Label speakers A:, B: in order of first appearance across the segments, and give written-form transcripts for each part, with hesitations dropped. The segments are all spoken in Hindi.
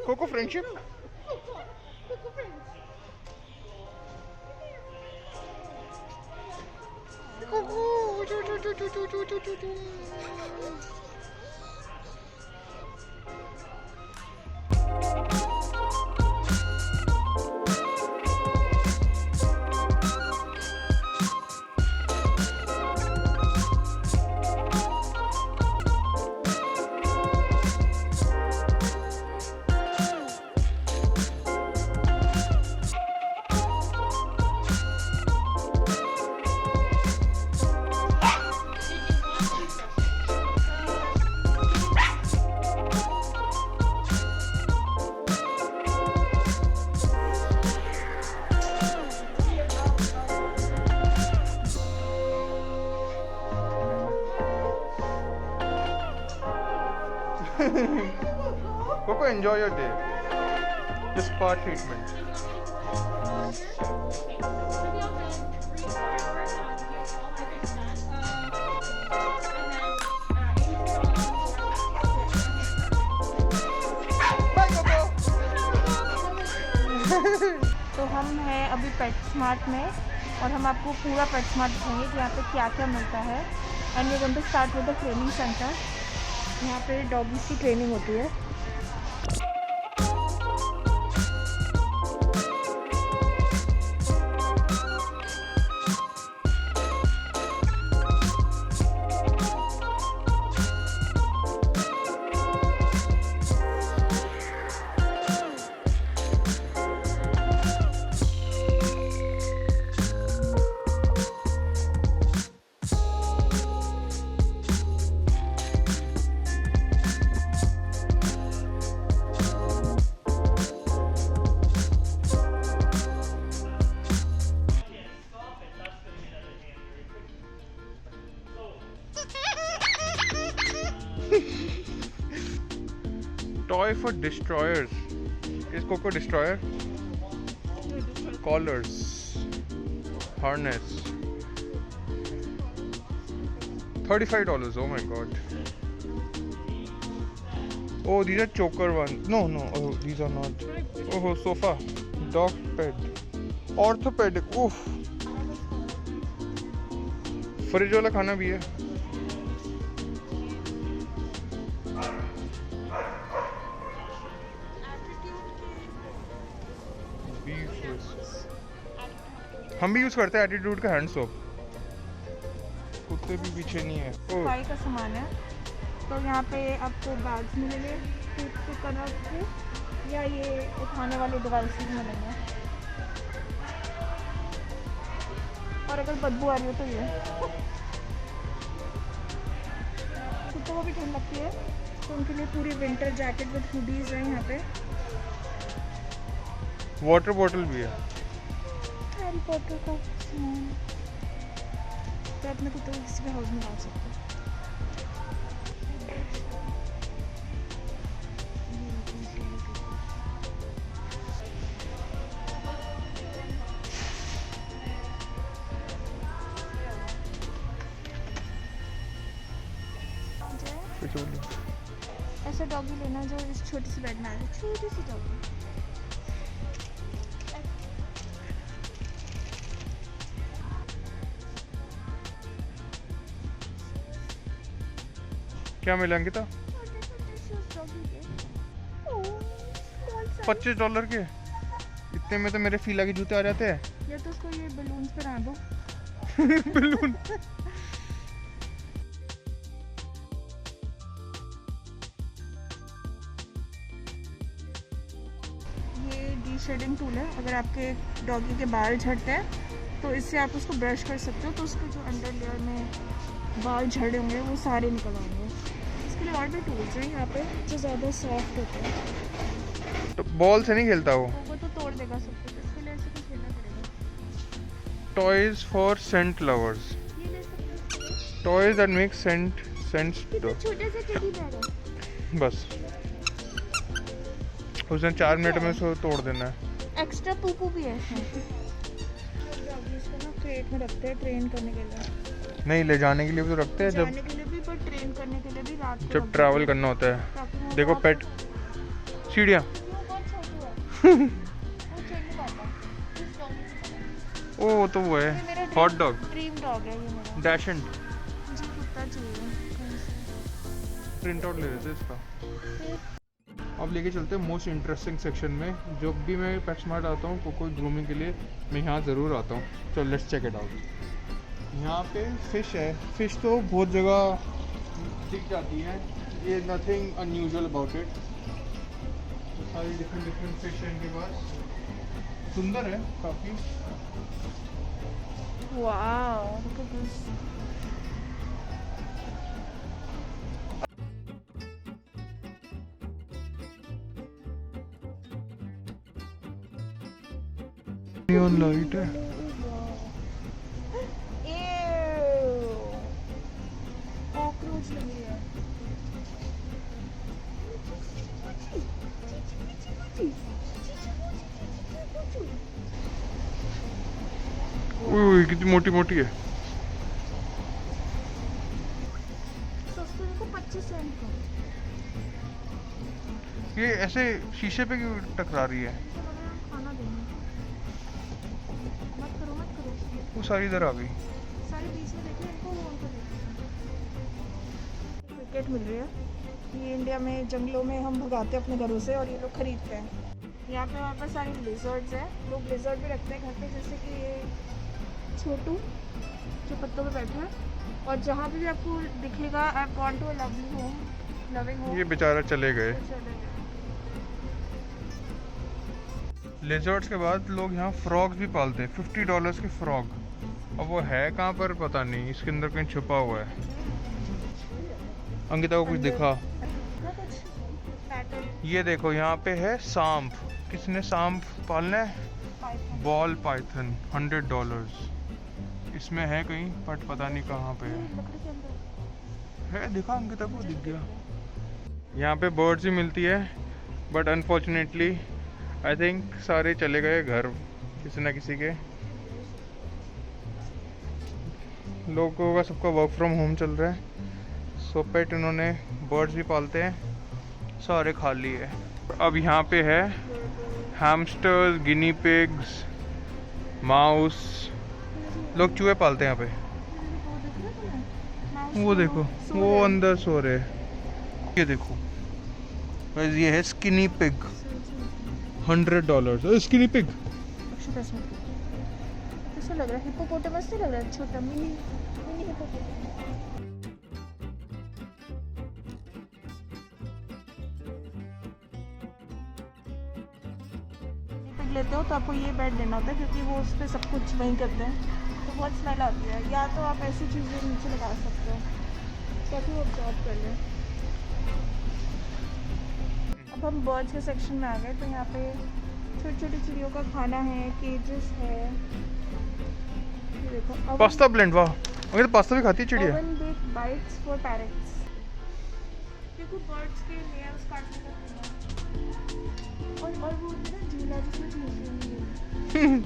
A: Cocoa friendship. Coco, enjoy your day. This spa treatment. Bye, Coco.
B: तो हम हैं अभी पेट स्मार्ट में और हम आपको पूरा पेट स्मार्ट दिखाएंगे कि यहाँ पे क्या क्या मिलता है। And we going to start with the training centre. यहाँ पे डॉगीज की ट्रेनिंग होती है।
A: Toy for destroyers. Is Coco destroyer? Collars, harness. $35. Oh my god. Oh, these are choker ones. No. Oh, these are not. Oh, sofa. Dog bed. Orthopedic. Oof. Fridge वाला खाना भी है। हम भी यूज करते हैं एटीट्यूड का हैंड सोप। कुत्ते भी पीछे नहीं है।
B: सफाई का सामान है। तो यहाँ पे आपको बैग्स मिलेंगे टूथपिक करना के, या ये उठाने वाले डिवाइसेस मिलेंगे। और अगर बदबू आ रही हो तो ये कुत्तों को भी ठंड लगती है तो उनके लिए पूरी विंटर जैकेट विद हुडीज है। यहाँ पे
A: वाटर बॉटल भी है।
B: हैरी पॉटर का सामान तो अपने कुत्तों को किसी भी हाउस में डाल सकते हैं। ऐसा डॉगी लेना जो इस छोटी सी बेड में आ जाए, छोटी सी डॉगी।
A: क्या मिला अंकिता? $25 के। इतने में तो मेरे फीला के जूते आ जाते हैं।
B: या तो उसको ये बलून्स पे रहा दो।
A: बलून।
B: शेडिंग टूल है। अगर आपके डॉगी के बाल झड़ते हैं तो इससे आप उसको ब्रश कर सकते हो, तो उसके जो अंडर लेयर में बाल झड़े होंगे वो सारे निकल आएंगे। इसके लिए और भी टूल्स हैं यहाँ पे जो ज़्यादा सॉफ्ट होते हैं।
A: तो बॉल से नहीं खेलता वो
B: तो तोड़ देगा सब कुछ। इसके लिए ऐसे कुछ खेलना पड़ेगा।
A: Toys for scent lovers.
B: ये ले सकते हो।
A: Toys that make scents.
B: छोटे से टेडी बेयर है।
A: बस उसने 4 मिनट में उसको तोड़ देना है।
B: एक्स्ट्रा पूपू भी है इसमें। इसको ना क्रेट में रखते हैं ट्रेन करने के लिए।
A: नहीं, ले जाने के लिए भी तो रखते हैं।
B: जाने के लिए भी पर ट्रेन करने के लिए भी रात को
A: जब ट्रैवल करना होता है।
B: ताकि वो
A: देखो
B: बहुत-
A: पेट सीढ़ियाँ।
B: वो बहुत छोटू है वो चढ़ नहीं पाता। इस dog से
A: ओ तो वो
B: ये
A: है
B: मेरा
A: हॉट डॉग
B: ड्रीम डॉग है ये मेरा।
A: डैशन।
B: मुझे कुत्ता चाहिए कहीं से।
A: प्रिंट आउट ले लेते हैं इसका। अब लेके चलते हैं मोस्ट इंटरेस्टिंग सेक्शन में। जब भी मैं पेटस्मार्ट आता हूँ कोई ग्रूमिंग के लिए मैं यहाँ ज़रूर आता हूँ। चलो लेट्स चेक इट आउट। यहाँ पे फ़िश है। फ़िश तो बहुत जगह दिख जाती है, ये नथिंग अनयूजुअल अबाउट इट। सारी डिफरेंट डिफरेंट फिश है इनके पास। सुंदर है काफ़ी।
B: Wow look at this.
A: Neon light है।
B: कॉकरोच लगी है।
A: ओह कितनी मोटी मोटी है।
B: सस्ते को 25 सेंट का।
A: ये ऐसे शीशे पे क्यों टकरा रही है?
B: खाना देना मत करो मत करो।
A: वो सारी इधर आ गई।
B: सारे बीच में देखिए इनको वो उनको क्रिकेट मिल रही है। ये इंडिया में जंगलों में हम भगाते हैं अपने घरों से और ये लोग खरीदते हैं। यहाँ पे हमारे पास सारे ब्लिजर्ड्स हैं। लोग ब्लिजर्ड भी रखते हैं घर पे, जैसे कि ये छोटू जो पत्तों पे बैठा है। और जहाँ पे भी आपको दिखेगा I want to a lovely home, loving home,
A: ये बेचारा चले गए।
B: चले गए।
A: लिजर्ड्स के बाद लोग यहाँ फ्रॉग्स भी पालते हैं। $50 के फ्रॉग। अब वो है कहाँ पर पता नहीं, इसके अंदर कहीं छुपा हुआ है। अंकिता को कुछ दिखा।
B: कुछ पैटर्न
A: ये देखो यहाँ पे है सांप। किसने सांप पालना है?
B: Python
A: ball Python $100। इसमें है कहीं बट पता नहीं कहाँ पे है।
B: लकड़ी के अंदर
A: है दिखा अंकिता को दिख गया। यहाँ पे बर्ड्स ही मिलती है बट अनफॉर्चुनेटली आई थिंक सारे चले गए घर किसी ना किसी के। लोगों का सबका वर्क फ्रॉम होम चल रहा है। सो पेट इन्होंने बर्ड्स भी पालते हैं, सारे खाली है। अब यहाँ पे है हैमस्टर्स, गिनी पिग्स, माउस। लोग चूहे पालते हैं यहाँ पे। वो देखो वो अंदर सो रहे हैं। ये देखो गाइस, ये है स्किनी पिग $100। स्किनी पिग
B: कैसा लग रहा है? हिप्पोपोटामस नहीं लग रहा है? छोटा मिनी मिनी हिप्पोपोटामस। पिग लेते हो तो आपको ये बेड लेना होता है क्योंकि वो उस पर सब कुछ वहीं करते हैं, तो बहुत स्मेल आती है। या तो आप ऐसी चीज़ें नीचे लगा सकते हो ताकि वो अब्जॉर्ब कर ले। अब हम बर्ड्स के सेक्शन में आ गए, तो यहाँ पे छोटी छोटी चिड़ियों का खाना है, केजेस है। ये देखो
A: पास्ता ब्लेंड। वाह अगर तो पास्ता भी खाती है चिड़िया।
B: Oven baked bytes for parrots. देखो बर्ड्स के लेयर्स काटने का तरीका। और वो होता है ना झूला जिसमें झूलते हैं,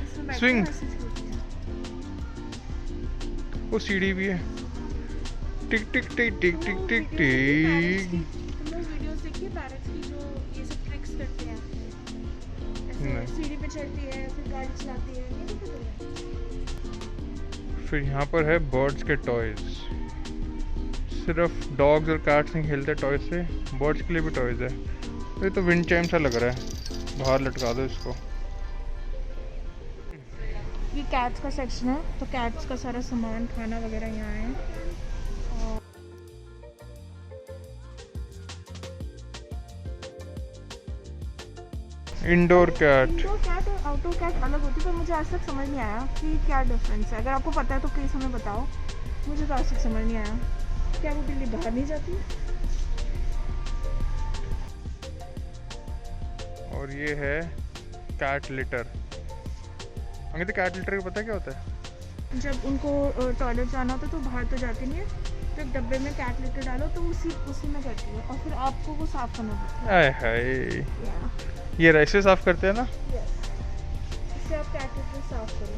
B: इसमें बैठते
A: Swing.
B: हैं, ऐसे झूलते हैं।
A: वो सीढ़ी भी है। टिक टिक टिक टिक टिक टिक टिक।
B: तुम लोग वीडियोस देखिए पैरट्स की जो ये सब ट्रिक्स करते हैं। ऐसे
A: नहीं।
B: सीढ़ी पे चढ़ती है, फिर गाड़ी चलाती है, ये देखो तुमने।
A: फिर यहाँ पर है बर्ड्स के टॉयज। सिर्फ डॉग्स और कैट्स नहीं खेलते टॉयज से, बर्ड्स के लिए भी टॉयज है। ये तो विंड चाइम सा लग रहा है, बाहर लटका दो इसको।
B: ये कैट्स का सेक्शन है, तो कैट्स का सारा सामान खाना वगैरह यहाँ है।
A: Indoor cat.
B: इंडोर कैट और आउटडोर कैट अलग होती है, पर मुझे आज तक समझ नहीं आया कि क्या डिफरेंस है। अगर आपको पता है तो प्लीज़ हमें बताओ, मुझे तो आज तक समझ नहीं आया। क्या वो बिल्ली बाहर नहीं जाती?
A: और ये है कैट लिटर। अंकित कैट लिटर का पता है क्या होता है?
B: जब उनको टॉयलेट जाना होता है तो बाहर तो जाती नहीं है, तो एक डब्बे में कैट लिटर डालो तो उसी में जाती है, और फिर आपको वो साफ करना पड़ता है।
A: आय हाय, ये रैसे साफ करते हैं ना।
B: इससे आप कैट लिटर साफ करो।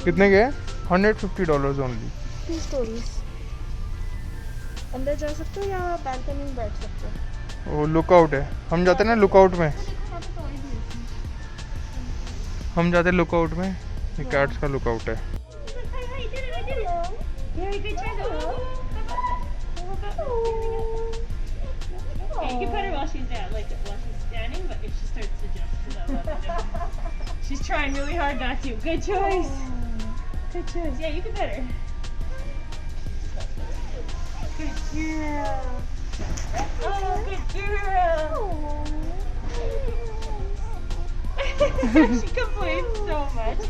A: कितने के $150 ओनली।
B: 2 स्टोरीज। अंदर जा सकते हो या बालकनी में बैठ सकते हो।
A: वो लुकआउट है, हम जाते ना लुकआउट में,
B: देखो यहाँ पे टॉय भी है।
A: हम जाते लुकआउट में, ये कैट्स का लुकआउट है।
C: Very good try though. Yeah, you can put her while she's down, like while she's standing, but if she starts to jump, that'll have to jump. She's trying really hard not to. Good choice. Good choice. Yeah, you can pet her. Good girl. Oh, good girl. She complains so much.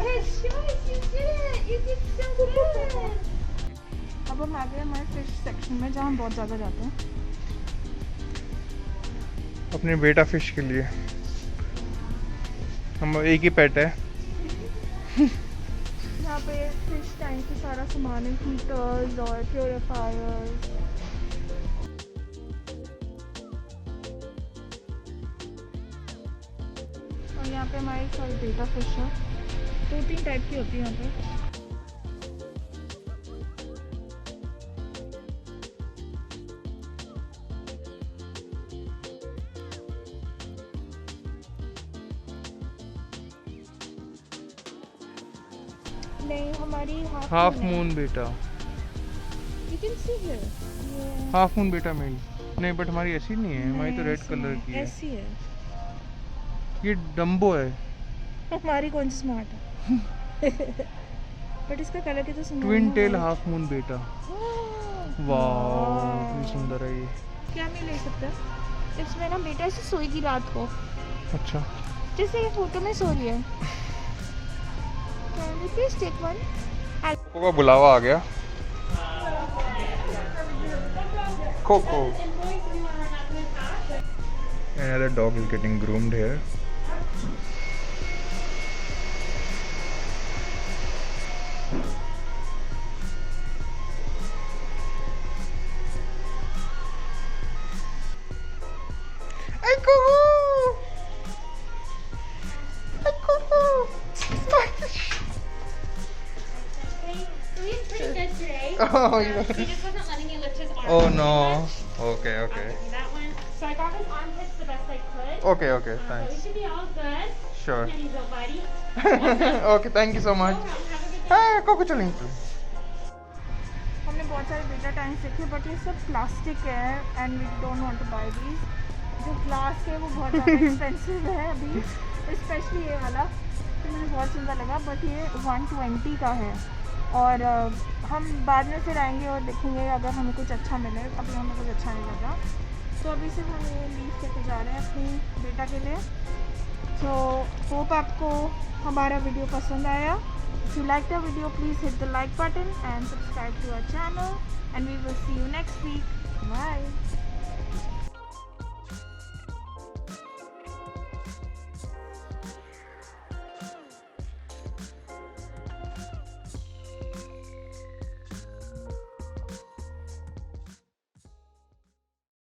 C: Good choice. You did it. You did so good.
B: अब हम आ गए हमारे फिश सेक्शन में जहाँ हम बहुत ज़्यादा जाते हैं।
A: अपने बेटा फिश के लिए, हम एक ही पेट है।
B: यहाँ पे फिश टैंक की सारा सामान है, हीटर्स और प्योरीफायर्स। और यहाँ पे हमारे सारे बेटा फिश है, 2-3 टाइप की होती है यहाँ पे। नहीं हमारी
A: हाफ मून बेटा,
B: you can see here,
A: half moon बेटा मेल नहीं, बट हमारी ऐसी नहीं है, हमारी तो रेड कलर की है।
B: ऐसी है।
A: ये डम्बो है,
B: हमारी कौन सी स्मार्ट है। बट इसका कलर कितना सुंदर है।
A: ट्विन टेल हाफ मून बेटा, वाह कितनी सुंदर है ये।
B: क्या मैं ले सकता है इसमें ना, बेटा ऐसे सोएगी रात को,
A: अच्छा
B: जैसे ये फोटो में सो रही है। Can you please take one?
A: Coco का बुलावा आ गया। Coco, another dog is getting groomed here. Hey Coco! Hey Coco!
C: He's pretty good today.
A: Oh, you
C: He just wasn't letting me lift his arm.
A: Oh no. Okay,
C: I'll
A: okay.
C: give you that one. So I got his armpits the best I could.
A: Okay, okay,
C: So we
A: thanks.
C: should be all good.
A: Sure.
C: And he's a buddy.
A: Okay, thank you so
C: No
A: much.
C: problem. Have a good day.
A: Hey, Coco चलेंगे।
B: हमने बहुत सारे बेटा टैंक्स देखे, बट ये सब प्लास्टिक है and we don't want to buy these. जो ग्लास के वो बहुत ज़्यादा एक्सपेंसिव है अभी, स्पेशली ये वाला, तो मुझे बहुत सुंदर लगा, बट ये 120 का है। और हम बाद में फिर आएंगे और देखेंगे अगर हमें कुछ अच्छा मिले। अभी हमें कुछ अच्छा नहीं लगा, तो अभी सिर्फ हम ये लीव लेके जा रहे हैं अपनी बेटा के लिए। सो होप आपको हमारा वीडियो पसंद आया। If you liked the video, please hit the like button and subscribe to our channel, and we will see you next week. Bye.